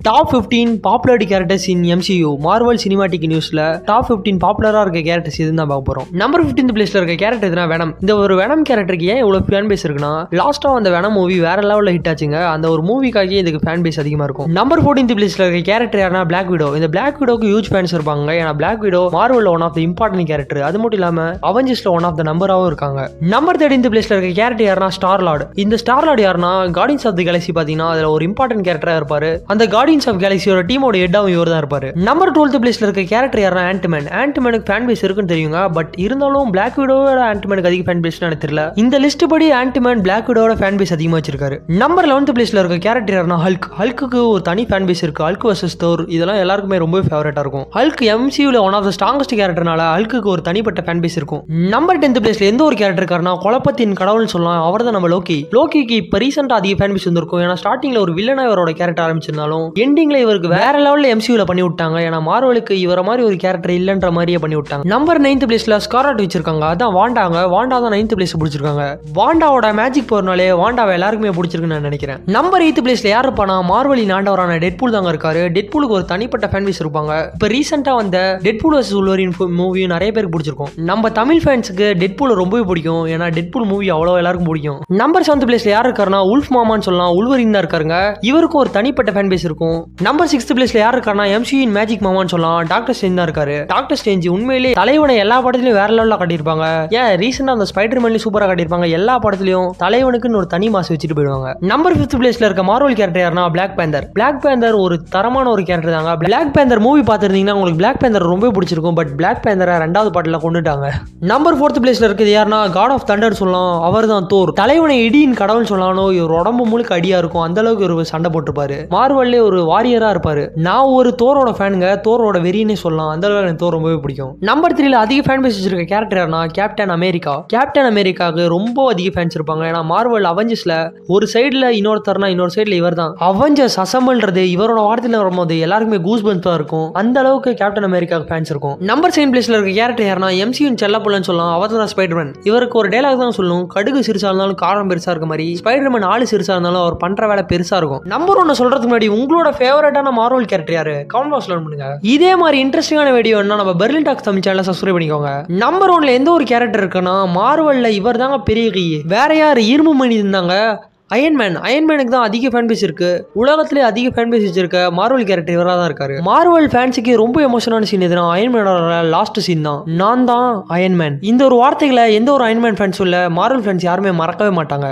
Top 15 popular characters in MCU Marvel cinematic நியூஸ்ல top 15 பாப்புலரா இருக்க characters இதுன்னு தான் பார்க்க போறோம். நம்பர் 15 பிளேஸ்ல இருக்க கேரக்டர் எதுனா வெனம். இந்த ஒரு வெனம் கேரக்டருக்கு ஏன் இவ்வளவு ஃபேன் பேஸ் இருக்குன்னா, லாஸ்டா அந்த வெனம் மூவி வேற லெவல்ல ஹிட் ஆச்சுங்க. அந்த ஒரு மூவிக்காக இதுக்கு ஃபேன் பேஸ் அதிகமா இருக்கும். நம்பர் 14 பிளேஸ்ல இருக்க கேரக்டர் யாருன்னா பிளாக் விடோ. இந்த பிளாக் விடோக்கு ஹியூஜ் ஃபேன்ஸ் இருப்பாங்க. ஏன்னா பிளாக் விடோ மார்வல்ல one of the important character. அது மட்டும் இல்லாம அவெஞ்சர்ஸ்ல ஒன் ஆஃப் த நம்பராவும் இருக்காங்க. நம்பர் 13 பிளேஸ்ல இருக்க கேரக்டர் யாருன்னா ஸ்டார் லார்ட். இந்த ஸ்டார் லார்ட் யாருன்னா கார்டியன்ஸ் ஆஃப் தி கேலக்ஸி பாத்தீங்கன்னா அதுல ஒரு இம்பார்ட்டன்ட் கேரக்டரா இருப்பாரு. அந்த கார்டியன்ஸ் ஆஃப் கேலக்ஸியோட டீமோட ஹெட்டாவும் இவர் தான் இருப்பாரு. நம்பர் 12 பிளேஸ்ல இருக்க கேரக்டர் யாருன்னா ஆன்ட்மேன். ஆன்ட்மேனுக்கு ஃபேன் பேஸ் இருக்குன்னு தெரியுங்க. பட் இருந்தாலும் பிளாக் விடோவோட ஆன்ட்மேனுக்கு அதிக ஃபேன் பேஸ் எனக்கு தெரியல. இந்த லிஸ்ட் படி ஆன்ட்மேன் பிளாக் விடோவோட ஃபேன் பேஸ் அதிகமா வச்சிருக்காரு. நம்பர் 11 பிளேஸ்ல இருக்க கேரக்டர் யாருன்னா ஹல்க். ஹல்க்கு ஒரு தனி ஃபேன் பேஸ் இருக்கு. ஹல்க் வர்சஸ் தோர் இதெல்லாம் எல்லாருக்குமே ரொம்ப ஃபேவரட்டா இருக்கும். ஹல்க் MCUல ஒன் ஆஃப் த ஸ்ட்ராங்கஸ்ட் கேரக்டர்னால ஹல்க்கு ஒரு தனிப்பட்ட ஃபேன் பேஸ் இருக்கும். நம்பர் 10 பிளேஸ்ல எந்த ஒரு கேரக்டர் இருக்காருன்னா குழப்பத்தின் கடவுள்னு சொல்லலாம். அவர் தான் நம்ம லோக்கி. லோக்கிக்கு இப்ப ரீசெண்டா அதிக ஃபேன் பேஸ் வந்திருக்கும். ஏன்னா ஸ்டார்டிங்ல ஒரு வில்லனா இவரோட கேரக்டர் ஆரம்பிச்சிருந்தாலும் எண்டிங்ல இவருக்கு வேற லெவல்ல MCUல பண்ணி விட்டாங்க. ஏன்னா மார்வலுக்கு இவர மாதிரி ஒரு கேரக்டர் இல்லன்ற மாதிரியே பண்ணி விட்டாங்க. நம்பர் 9 பிளேஸ்ல ஸ்கார்லெட் வச்சிருக்காங்க. அதான் வாண்டாங்க. வாண்டா தான் 9th பிளேஸ் பிடிச்சிருக்காங்க. வாண்டாவோட மேஜிக் பவர்னாலே வாண்டாவை எல்லாருக்குமே பிடிச்சிருக்குன்னு நான் நினைக்கிறேன். நம்பர் 8 பிளேஸ்ல யார் இருப்பானா மார்வலின் ஆண்டவரான டெட்பூல் தாங்க இருக்காரு. டெட்பூலுக்கு ஒரு தனிப்பட்ட ஃபேன் பேஸ் இருப்பாங்க. இப்ப ரீசெண்டா வந்த டெட்பூல் வர்சஸ் வூல்வரின் மூவியும் நிறைய பேருக்கு பிடிச்சிருக்கும். நம்ம தமிழ் ஃபேன்ஸுக்கு டெட்பூல் ரொம்பவே பிடிக்கும். ஏன்னா டெட்பூல் மூவி அவ்வளவு எல்லாருக்கும் பிடிக்கும். நம்பர் 7 பிளேஸ்ல யார் இருக்காருன்னா உல்ஃப் மாமான்னு சொல்லலாம். உல்வரின் தான் இருக்காருங்க. இவருக்கும் ஒரு தனிப்பட்ட ஃபேன் பேஸ் இருக்கும். நம்பர் 6 பிளேஸ்ல யார் இருக்காருன்னா MCU மேஜிக் மாமான்னு சொல்லலாம். டாக்டர் ஸ்ட்ரேஞ்ச் தான் இருக்காரு. டாக்டர் ஸ்ட்ரேஞ்ச் உண்மையிலே தலைவனை எல்லா படத்துலயும் வேற லெவல்ல காட்டியிருப்பாங்க. ஏன் ரீசெண்டா அந்த ஸ்பைடர்மேன்லயும் சூப்பரா காட்டியிருப்பாங்க. எல்லா படத்துலயும் தலைவனுக்குன்னு ஒரு தனி மாசு வச்சுட்டு போயிடுவாங்க. நம்பர் 5 பிளேஸ்ல இருக்க மார்வல் கேரக்டர் யாருன்னா பிளாக் பேந்தர். பிளாக் பேந்தர் ஒரு தரமான ஒரு கேரக்டர் தாங்க. பிளாக் பேந்தர் மூவி பார்த்திருந்தீங்கன்னா உங்களுக்கு பிளாக் பேந்தர் ரொம்ப பிடிச்சிருக்கும். பட் பிளாக் பேந்தரை 2வது பாட்டுல கொண்டுட்டாங்க. நம்பர் 4 பிளேஸ்ல இருக்குது யாருன்னா காட் ஆஃப் தண்டர் சொல்லலாம். அவர் தான் தோர். தலைவனை இடியின் கடவுள் சொல்லலாம். இவர் உடம்பு முழுக்க அடியா இருக்கும். அந்த அளவுக்கு ஒரு சண்டை போட்டுப்பாரு. மார்வல்லே ஒரு வாரியரா இருப்பாரு. நான் ஒரு தோரோட ஃபேனுங்க. தோரோட வெறினே சொல்லலாம். அந்த அளவுக்கு எனக்கு தோர் ரொம்பவே பிடிக்கும். நம்பர் 3ல அதிக ஃபேன் பேஸ் வச்சிருக்க கேரக்டர் யாருன்னா கேப்டன் அமெரிக்கா. கேப்டன் அமெரிக்காவுக்கு ரொம்ப அதிக ஃபேன்ஸ் இருப்பாங்க. ஏன்னா மார்வல் அவெஞ்சர்ஸ்ல ஒரு சைடுல இன்னொருத்தர்னா இன்னொரு சைடுல இவர் தான். அவெஞ்சர்ஸ் அசம்பிள்ன்றது இவரோட வார்த்தையில வரும்போது எல்லாருக்குமே கூஸ் பம்ப்ஸா இருக்கும். அந்த அளவுக்கு கேப்டன் அமெரிக்காவுக்கு ஃபேன்ஸ் இருக்கும். நம்பர் 7 பிளேஸ்ல இருக்க கேரக்டர் யாருன்னா MCU செல்லப்புள்ளன்னு சொல்லலாம். அவர் தான் ஸ்பைடர்மேன். இவருக்கு ஒரு டயலாக் தான் சொல்லணும். கடுகு சிறுசா இருந்தாலும் காரம் பெருசா இருக்க மாதிரி ஸ்பைடர்மேன் ஆளு சிறுசா இருந்தாலும் அவர் பண்ற வேலை பெருசா இருக்கும். நம்பர் 1 சொல்றதுக்கு முன்னாடி உங்களோட ஃபேவரட்டான மார்வல் கேரக்டர் யாரு கமெண்ட் பாக்ஸ்ல பண்ணுங்க. இதே மாதிரி இன்ட்ரெஸ்டிங்கான வீடியோ நம்ம பெர்லின் டாக்ஸ் தமிழ் சேனலை சப்ஸ்கிரைப் பண்ணிக்கோங்க. நம்பர் 1ல எந்த ஒரு கேரக்டர் இருக்குன்னா மார்வல்ல இவர் தாங்க பெரிய கை. வேற யார் இரும்பு மணி இருந்தாங்க அயன்மேன். அயன்மேனுக்கு தான் அதிக ஃபேன் பேஸ் இருக்கு. உலகத்திலே அதிக ஃபேன் பேஸ் வச்சிருக்க மார்வல் கேரக்டர் இவராக தான் இருக்காரு. மார்வல் ஃபேன்ஸுக்கு ரொம்ப எமோஷனான சீன் எதுனா அயன்மேனோட லாஸ்ட் சீன் தான். நான் தான் அயன்மேன். இந்த ஒரு வார்த்தைகளை எந்த ஒரு அயன்மேன் ஃபேன்ஸ் சொல்ல மார்வல் ஃபேன்ஸ் யாருமே மறக்கவே மாட்டாங்க.